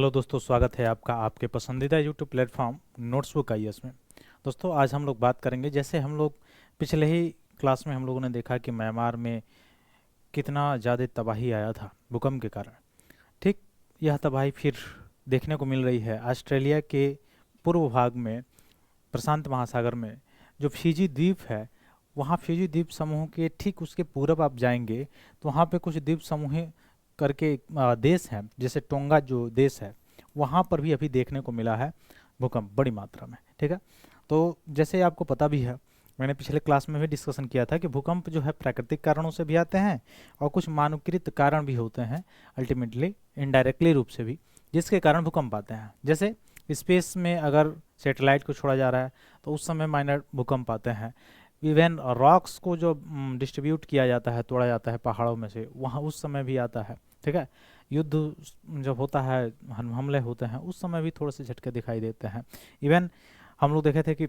Hello दोस्तों, स्वागत है आपका आपके पसंदीदा यूट्यूब प्लेटफॉर्म नोट्सबुक आईएएस में। दोस्तों, आज हम लोग बात करेंगे, जैसे हम लोग पिछले ही क्लास में हम लोगों ने देखा कि म्यांमार में कितना ज़्यादा तबाही आया था भूकंप के कारण। ठीक यह तबाही फिर देखने को मिल रही है ऑस्ट्रेलिया के पूर्व भाग में, प्रशांत महासागर में जो फिजी द्वीप है। वहाँ फिजी द्वीप समूह के ठीक उसके पूरब आप जाएंगे तो वहाँ पे कुछ द्वीप समूह करके देश हैं, जैसे टोंगा जो देश है, वहाँ पर भी अभी देखने को मिला है भूकंप बड़ी मात्रा में। ठीक है, तो जैसे आपको पता भी है, मैंने पिछले क्लास में भी डिस्कशन किया था कि भूकंप जो है प्राकृतिक कारणों से भी आते हैं और कुछ मानवकृत कारण भी होते हैं, अल्टीमेटली इनडायरेक्टली रूप से भी, जिसके कारण भूकंप आते हैं। जैसे स्पेस में अगर सैटेलाइट को छोड़ा जा रहा है तो उस समय माइनर भूकंप आते हैं। इवन रॉक्स को जो डिस्ट्रीब्यूट किया जाता है, तोड़ा जाता है पहाड़ों में से, वहाँ उस समय भी आता है। ठीक है, युद्ध जब होता है, हमले होते हैं, उस समय भी थोड़े से झटके दिखाई देते हैं। इवन हम लोग देखे थे कि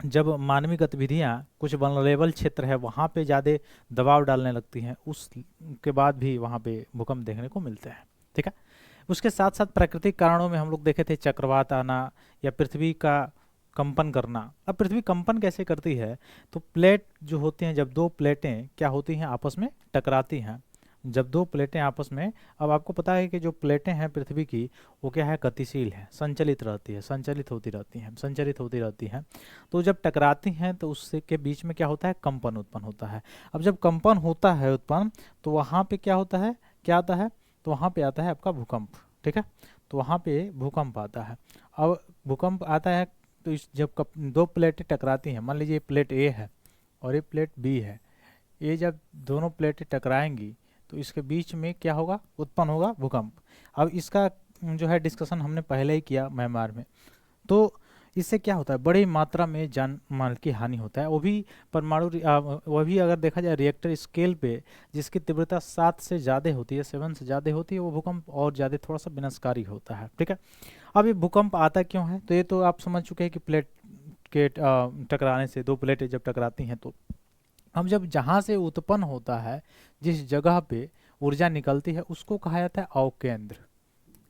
जब मानवीय गतिविधियाँ कुछ वल्नरेबल क्षेत्र है वहाँ पे ज़्यादा दबाव डालने लगती हैं, उसके बाद भी वहाँ पे भूकंप देखने को मिलते हैं। ठीक है, उसके साथ साथ प्राकृतिक कारणों में हम लोग देखे थे चक्रवात आना या पृथ्वी का कंपन करना। अब पृथ्वी कंपन कैसे करती है, तो प्लेट जो होती हैं, जब दो प्लेटें क्या होती हैं आपस में टकराती हैं, जब दो प्लेटें आपस में, अब आपको पता है कि जो प्लेटें हैं पृथ्वी की वो क्या है, गतिशील है, संचलित रहती है, संचलित होती रहती हैं, संचलित होती रहती हैं। तो जब टकराती हैं तो उससे के बीच में क्या होता है, कंपन उत्पन्न होता है। अब जब कंपन होता है उत्पन्न, तो वहाँ पे क्या होता है, क्या आता है, तो वहाँ पे आता है आपका भूकंप। ठीक है, तो वहाँ पे भूकंप आता है। अब भूकंप आता है तो इस जब दो प्लेटें टकराती हैं, मान लीजिए प्लेट ए है और ये प्लेट बी है, ये जब दोनों प्लेटें टकराएंगी तो इसके बीच में क्या होगा, उत्पन्न होगा भूकंप। अब इसका जो है डिस्कशन हमने पहले ही किया म्यांमार में। तो इससे क्या होता है, बड़ी मात्रा में जान माल की हानि होता है, वो भी परमाणु वो भी अगर देखा जाए रिएक्टर स्केल पे, जिसकी तीव्रता 7 से ज़्यादा होती है, 7 से ज़्यादा होती है, वो भूकंप और ज़्यादा थोड़ा सा विनाशकारी होता है। ठीक है, अब ये भूकंप आता क्यों है, तो ये तो आप समझ चुके हैं कि प्लेट के टकराने से, दो प्लेटें जब टकराती हैं तो हम जब जहाँ से उत्पन्न होता है, जिस जगह पे ऊर्जा निकलती है, उसको कहा जाता है अवकेंद्र।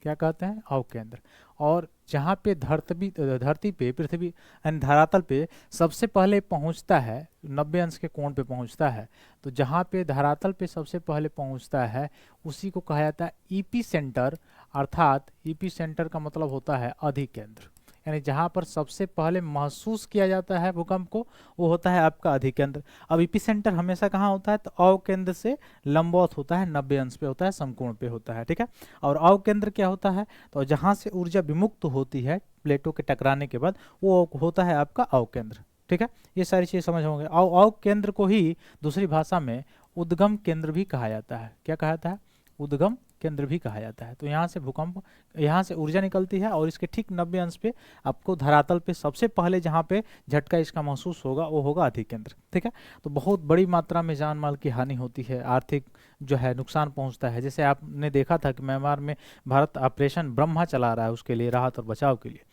क्या कहते हैं, अवकेंद्र। और जहाँ पे धरती पे, पृथ्वी यानी धरातल पे सबसे पहले पहुँचता है, 90 अंश के कोण पे पहुँचता है, तो जहाँ पे धरातल पे सबसे पहले पहुँचता है उसी को कहा जाता है ईपी सेंटर। अर्थात ईपी सेंटर का मतलब होता है अधिकेंद्र, यानी जहाँ पर सबसे पहले महसूस किया जाता है भूकंप को, वो होता है आपका अधिकेंद्र। अब एपिसेंटर हमेशा कहाँ होता है, तो अवकेंद्र से लंबवत होता है, 90 अंश पे होता है, समकोण पे होता है। ठीक है, और अवकेंद्र क्या होता है, तो जहाँ से ऊर्जा विमुक्त होती है प्लेटों के टकराने के बाद, वो होता है आपका अवकेंद्र। ठीक है, ये सारी चीज़ समझ होंगे। अवकेंद्र को ही दूसरी भाषा में उद्गम केंद्र भी कहा जाता है। क्या कहा जाता है, उद्गम केंद्र भी कहा जाता है। तो यहाँ से भूकंप, यहाँ से ऊर्जा निकलती है और इसके ठीक 90 अंश पे आपको धरातल पे सबसे पहले जहाँ पे झटका इसका महसूस होगा वो होगा अधिकेंद्र। ठीक है, तो बहुत बड़ी मात्रा में जान माल की हानि होती है, आर्थिक जो है नुकसान पहुँचता है। जैसे आपने देखा था कि म्यांमार में भारत ऑपरेशन ब्रह्मा चला रहा है उसके लिए, राहत और बचाव के लिए।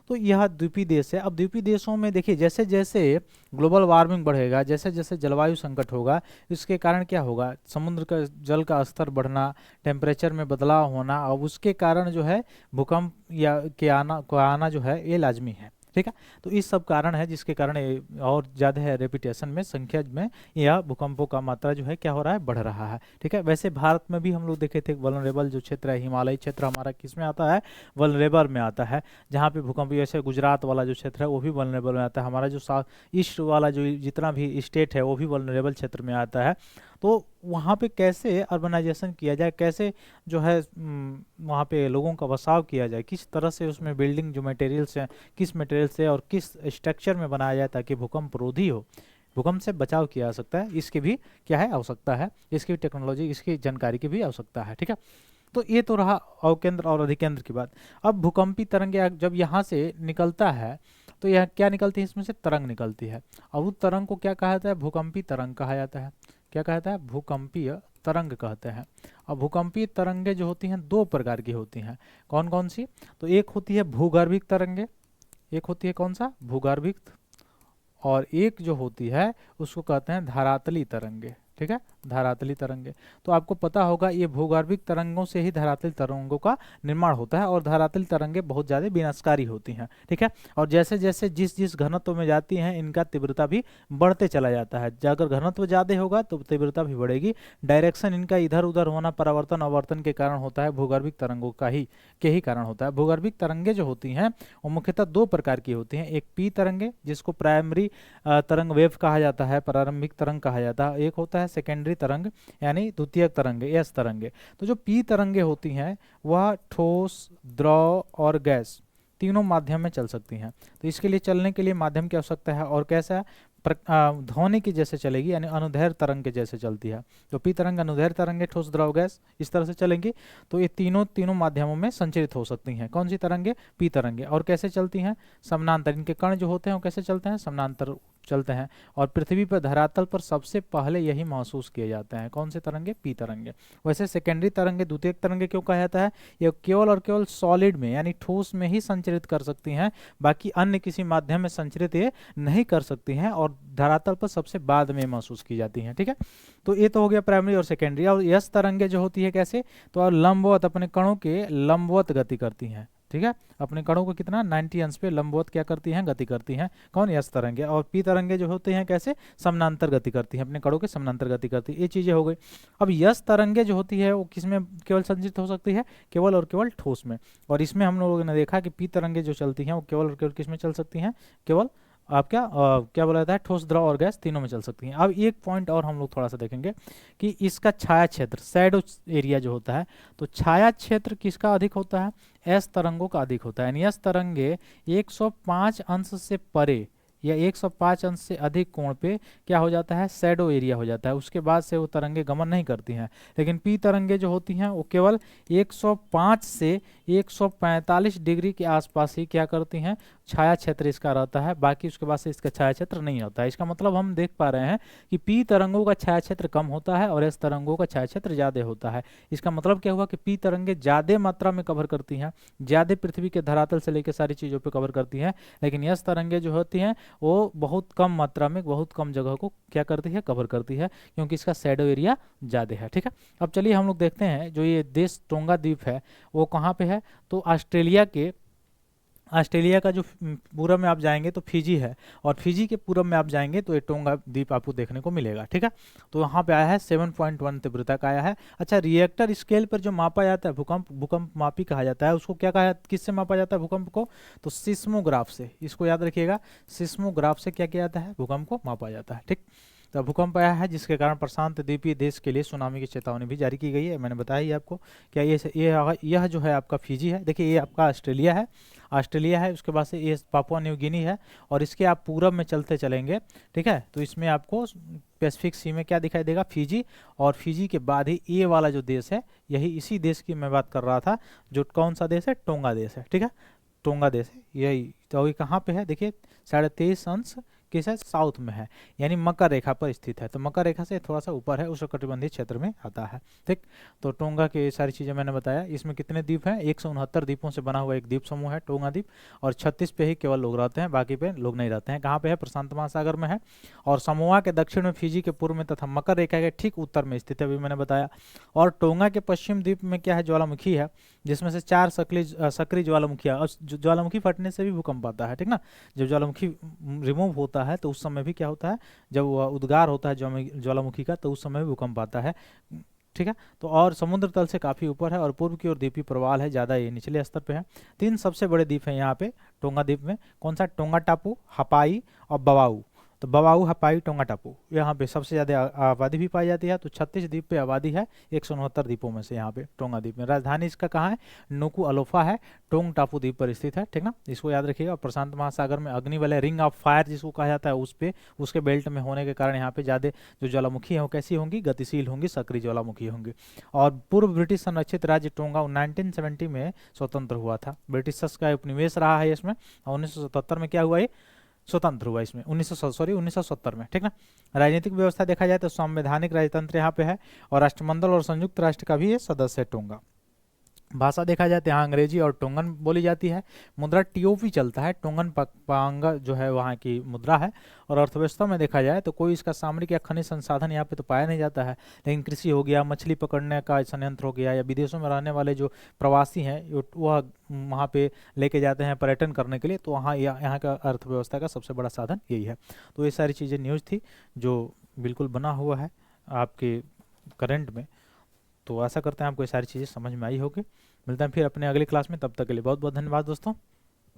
तो यह द्वीपीय देश है। अब द्वीपीय देशों में देखिए, जैसे जैसे ग्लोबल वार्मिंग बढ़ेगा, जैसे जैसे जलवायु संकट होगा, इसके कारण क्या होगा, समुद्र का जल का स्तर बढ़ना, टेम्परेचर में बदलाव होना, और उसके कारण जो है भूकंप या के आना जो है ये लाजमी है। ठीक है, तो इस सब कारण है जिसके कारण और ज़्यादा है रेपिटेशन में, संख्या में यह भूकंपों का मात्रा जो है क्या हो रहा है, बढ़ रहा है। ठीक है, वैसे भारत में भी हम लोग देखे थे वल्नरेबल जो क्षेत्र है, हिमालयी क्षेत्र हमारा किस में आता है, वल्नरेबल में आता है, जहाँ पे भूकंप, जैसे गुजरात वाला जो क्षेत्र है वो भी वल्नरेबल में आता है, हमारा जो साउथ ईस्ट वाला जो जितना भी स्टेट है वो भी वल्नरेबल क्षेत्र में आता है। तो वहाँ पे कैसे अर्बनाइजेशन किया जाए, कैसे जो है वहाँ पे लोगों का बसाव किया जाए, किस तरह से उसमें बिल्डिंग जो मटेरियल्स हैं, किस मटेरियल से और किस स्ट्रक्चर में बनाया जाए ताकि भूकंप रोधी हो, भूकंप से बचाव किया जा सकता है, इसकी भी क्या है, आवश्यकता है, इसकी टेक्नोलॉजी, इसकी जानकारी की भी आवश्यकता है। ठीक है, तो ये तो रहा अवकेंद्र और अधिकेंद्र की बात। अब भूकंपी तरंग जब यहाँ से निकलता है तो यह क्या निकलती है, इसमें से तरंग निकलती है। अब उस तरंग को क्या कहा जाता है, भूकंपी तरंग कहा जाता है। क्या कहा जाता है, भूकंपीय तरंग कहते हैं। अब भूकंपीय तरंगे जो होती हैं दो प्रकार की होती हैं, कौन कौन सी, तो एक होती है भूगर्भिक तरंगे, एक होती है कौन सा, भूगर्भिक, और एक जो होती है उसको कहते हैं धरातली तरंगे। ठीक है, धरातली तरंगे। तो आपको पता होगा ये भूगर्भिक तरंगों से ही धरातली तरंगों का निर्माण होता है, और धरातली तरंगे बहुत ज़्यादा विनाशकारी होती हैं, ठीक है। और जैसे जैसे जिस जिस घनत्व में जाती हैं इनका तीव्रता भी बढ़ते चला जाता है। अगर घनत्व ज़्यादा होगा तो तीव्रता भी बढ़ेगी। डायरेक्शन इनका इधर उधर होना परावर्तन आवर्तन के कारण होता है, भूगर्भिक तरंगों का ही के ही कारण होता है। भूगर्भिक तरंगे जो होती हैं वो मुख्यतः दो प्रकार की होती हैं। एक पी तरंगे जिसको प्राइमरी तरंग वेव कहा जाता है, प्रारंभिक तरंग कहा जाता है। एक होता है सेकेंडरी तरंग यानी द्वितीयक तरंगे, एस तरंगे। तो जो पी तरंगे होती हैं वह ठोस, द्रव और गैस तीनों माध्यम में चल सकती हैं। तो इसके लिए चलने के लिए माध्यम की आवश्यकता है, और कैसा है, ध्वनि की जैसे चलेगी यानी अनुदैर्ध्य तरंग के जैसे चलती है। तो पी तरंग अनुदैर्ध्य तरंगे, ठोस, द्रव, गैस इस तरह से चलेंगी। तो ये तीनों माध्यमों में संचरित हो सकती हैं। कौन सी तरंगे? पी तरंगे। और कैसे चलती हैं? समानांतर। इनके कण जो होते हैं वो कैसे चलते हैं? समानांतर चलते हैं। और पृथ्वी पर धरातल पर सबसे पहले यही महसूस किए जाते हैं। कौन से तरंगे? पी तरंगे। वैसे सेकेंडरी तरंगे, द्वितीयक तरंगे क्यों कहा जाता है? ये केवल और केवल सॉलिड में यानी ठोस में ही संचरित कर सकती हैं, बाकी अन्य किसी माध्यम में संचरित ये नहीं कर सकती हैं, और धरातल पर सबसे बाद में महसूस की जाती हैं, ठीक है। तो ये तो हो गया प्राइमरी और सेकेंडरी। और यस तरंगे जो होती है कैसे? तो और लंबवत, अपने कणों के लंबवत गति करती हैं, ठीक है। अपने कणों को कितना 90 अंश पे लंबवत क्या करती हैं? गति करती हैं। कौन? यस तरंगे। और पी तरंगे जो होते हैं कैसे? समानांतर गति करती हैं, अपने कणों के समानांतर गति करती है। ये चीजें हो गई। अब यस तरंगे जो होती है वो किसमें केवल संचित हो सकती है? केवल और केवल ठोस में। और इसमें हम लोगों ने देखा कि पी तरंगे जो चलती हैं वो केवल और केवल किसमें चल सकती हैं? केवल आप क्या बोला जाता है? ठोस, द्रव और गैस तीनों में चल सकती हैं। अब एक पॉइंट और हम लोग थोड़ा सा देखेंगे कि इसका छाया क्षेत्र, शैडो एरिया जो होता है, तो छाया क्षेत्र किसका अधिक होता है? एस तरंगों का अधिक होता है। यानी एस तरंगे 105 अंश से परे या 105 अंश से अधिक कोण पे क्या हो जाता है? शैडो एरिया हो जाता है। उसके बाद से वो तरंगे गमन नहीं करती हैं। लेकिन पी तरंगे जो होती हैं वो केवल 105 से 145 डिग्री के आसपास ही क्या करती हैं? छाया क्षेत्र इसका रहता है, बाकी उसके बाद से इसका छाया क्षेत्र नहीं होता है। इसका मतलब हम देख पा रहे हैं कि पी तरंगों का छाया क्षेत्र कम होता है और एस तरंगों का छाया क्षेत्र ज्यादा होता है। इसका मतलब क्या हुआ कि पी तरंगे ज्यादा मात्रा में कवर करती हैं, ज्यादा पृथ्वी के धरातल से लेकर सारी चीजों पे कवर करती हैं। लेकिन एस तरंगे जो होती हैं वो बहुत कम मात्रा में, बहुत कम जगह को क्या करती है? कवर करती है, क्योंकि इसका शैडो एरिया ज्यादा है, ठीक है। अब चलिए हम लोग देखते हैं जो ये देश टोंगा द्वीप है वो कहाँ पे है? तो ऑस्ट्रेलिया का जो पूरब में आप जाएंगे तो फिजी है, और फिजी के पूरब में आप जाएंगे तो ये टोंगा द्वीप आपको देखने को मिलेगा, ठीक है। तो यहाँ पे आया है 7.1 तीव्रता का आया है। अच्छा, रिएक्टर स्केल पर जो मापा जाता है भूकंप मापी कहा जाता है, उसको क्या कहा, किससे मापा जाता है भूकंप को? तो सिस्मोग्राफ से। इसको याद रखिएगा, सिस्मोग्राफ से क्या किया जाता है? भूकंप को मापा जाता है, ठीक। तो भूकंप आया है जिसके कारण प्रशांत द्वीपीय देश के लिए सुनामी की चेतावनी भी जारी की गई है। मैंने बताया ही आपको। क्या यह जो है आपका फिजी है, देखिए ये आपका ऑस्ट्रेलिया है, उसके बाद से ये पापुआ न्यू गिनी है, और इसके आप पूरब में चलते चलेंगे, ठीक है। तो इसमें आपको पैसिफिक सी में क्या दिखाई देगा? फिजी। और फिजी के बाद ही ये वाला जो देश है, यही इसी देश की मैं बात कर रहा था, जो कौन सा देश है? टोंगा देश है, ठीक है। टोंगा देश है यही। तो ये कहाँ पे है? देखिए 23.5 अंश किस है? साउथ में है, यानी मकर रेखा पर स्थित है। तो मकर रेखा से थोड़ा सा ऊपर है, उष्णकटिबंधीय क्षेत्र में आता है, ठीक। तो टोंगा की सारी चीजें मैंने बताया। इसमें कितने द्वीप हैं? 169 द्वीपों से बना हुआ एक द्वीप समूह है टोंगा द्वीप, और 36 पे ही केवल लोग रहते हैं, बाकी पे लोग नहीं रहते हैं। कहाँ पे है? प्रशांत महासागर में है, और समोआ के दक्षिण में, फिजी के पूर्व में तथा मकर रेखा के ठीक उत्तर में स्थित है, अभी मैंने बताया। और टोंगा के पश्चिम द्वीप में क्या है? ज्वालामुखी है, जिसमें से 4 सक्रिय ज्वालामुखी है। और ज्वालामुखी फटने से भी भूकंप आता है, ठीक ना। जब ज्वालामुखी रिमूव होता है तो उस समय भी क्या होता है? जब उद्गार होता है ज्वालामुखी का, तो उस समय भी भूकंप आता है, ठीक है। तो और समुद्र तल से काफी ऊपर है, और पूर्व की ओर द्वीपीय प्रवाल है, ज्यादा ये निचले स्तर पे है। 3 सबसे बड़े द्वीप हैं यहाँ पे टोंगा द्वीप में। कौन सा? टोंगा टापू, हपाई और बवाऊ। तो बवाऊ, हपाई, टोंगा टापू, यहाँ पे सबसे ज्यादा आबादी भी पाई जाती है। तो 36 द्वीप पे आबादी है 169 द्वीपों में से यहाँ पे टोंगा द्वीप में। राजधानी इसका कहाँ है? नुकू अलोफा है, टोंग टापू द्वीप पर स्थित है, ठीक ना। इसको याद रखिएगा। प्रशांत महासागर में अग्नि वलय, रिंग ऑफ फायर जिसको कहा जाता है, उस पे उसके बेल्ट में होने के कारण यहाँ पे ज्यादा जो ज्वालामुखी है वो कैसी होंगी? गतिशील होंगी, सक्रिय ज्वालामुखी होंगी। और पूर्व ब्रिटिश संरक्षित राज्य टोंगा 1970 में स्वतंत्र हुआ था। ब्रिटिशर्स का उपनिवेश रहा है इसमें, और 1977 में क्या हुआ? ये स्वतंत्र हुआ इसमें 1970 में, ठीक ना। राजनीतिक व्यवस्था देखा जाए तो संवैधानिक राजतंत्र यहाँ पे है, और राष्ट्रमंडल और संयुक्त राष्ट्र का भी ये सदस्य है टोंगा। भाषा देखा जाए तो यहाँ अंग्रेजी और टोंगन बोली जाती है। मुद्रा टीओपी चलता है, टोंगन पांगा जो है वहाँ की मुद्रा है। और अर्थव्यवस्था में देखा जाए तो कोई इसका सामरिक या खनिज संसाधन यहाँ पे तो पाया नहीं जाता है, लेकिन कृषि हो गया, मछली पकड़ने का संयंत्र हो गया, या विदेशों में रहने वाले जो प्रवासी हैं वह वहाँ पे लेके जाते हैं पर्यटन करने के लिए, तो वहाँ यहाँ का अर्थव्यवस्था का सबसे बड़ा साधन यही है। तो ये सारी चीज़ें न्यूज़ थी जो बिल्कुल बना हुआ है आपके करंट में। तो आशा करते हैं आपको ये सारी चीज़ें समझ में आई होगी। मिलते हैं फिर अपने अगली क्लास में, तब तक के लिए बहुत बहुत धन्यवाद दोस्तों।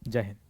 जय हिंद।